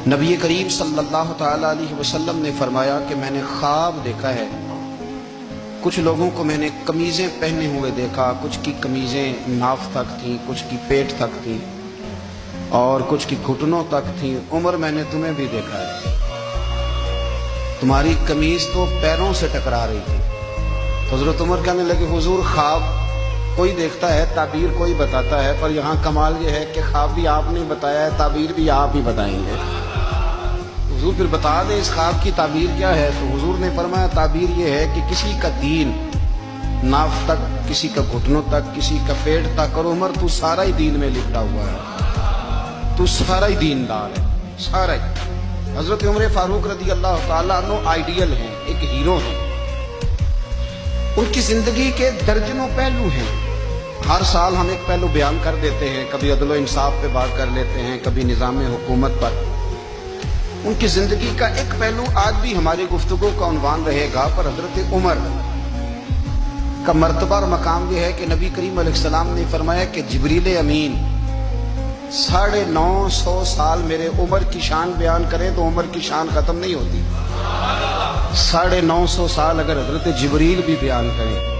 نبی کریم صلی اللہ تعالیٰ علیہ وسلم نے فرمایا کہ میں نے خواب دیکھا ہے، کچھ لوگوں کو میں نے قمیضیں پہنے ہوئے دیکھا، کچھ کی قمیضیں ناف تک تھیں، کچھ کی پیٹ تک تھیں اور کچھ کی گھٹنوں تک تھیں۔ عمر میں نے تمہیں بھی دیکھا ہے، تمہاری قمیض تو پیروں سے ٹکرا رہی تھی۔ حضرت عمر کہنے لگے حضور خواب کوئی دیکھتا ہے، تعبیر کوئی بتاتا ہے، پر یہاں کمال یہ ہے کہ خواب بھی آپ نے بتایا ہے، تعبیر بھی آپ ہی بتائیں گے۔ حضور پھر بتا دیں اس خواب کی تعبیر کیا ہے؟ تو حضور نے فرمایا تعبیر یہ ہے کہ کسی کا دین ناف تک، کسی کا گھٹنوں تک، کسی کا پیٹ تک، اور عمر تو سارا ہی دین میں لپٹا ہوا ہے، تو سارا ہی دیندار ہے، سارا ہی۔ حضرت عمر فاروق رضی اللہ تعالیٰ عنہ آئیڈیل ہیں، ایک ہیرو ہیں، ان کی زندگی کے درجنوں پہلو ہیں۔ ہر سال ہم ایک پہلو بیان کر دیتے ہیں، کبھی عدل و انصاف پہ بات کر لیتے ہیں، کبھی نظام حکومت پر۔ ان کی زندگی کا ایک پہلو آج بھی ہماری گفتگو کا عنوان رہے گا، پر حضرت عمر کا مرتبہ اور مقام یہ ہے کہ نبی کریم علیہ السلام نے فرمایا کہ جبریل امین 950 سال میرے عمر کی شان بیان کریں تو عمر کی شان ختم نہیں ہوتی۔ 950 سال اگر حضرت جبریل بھی بیان کریں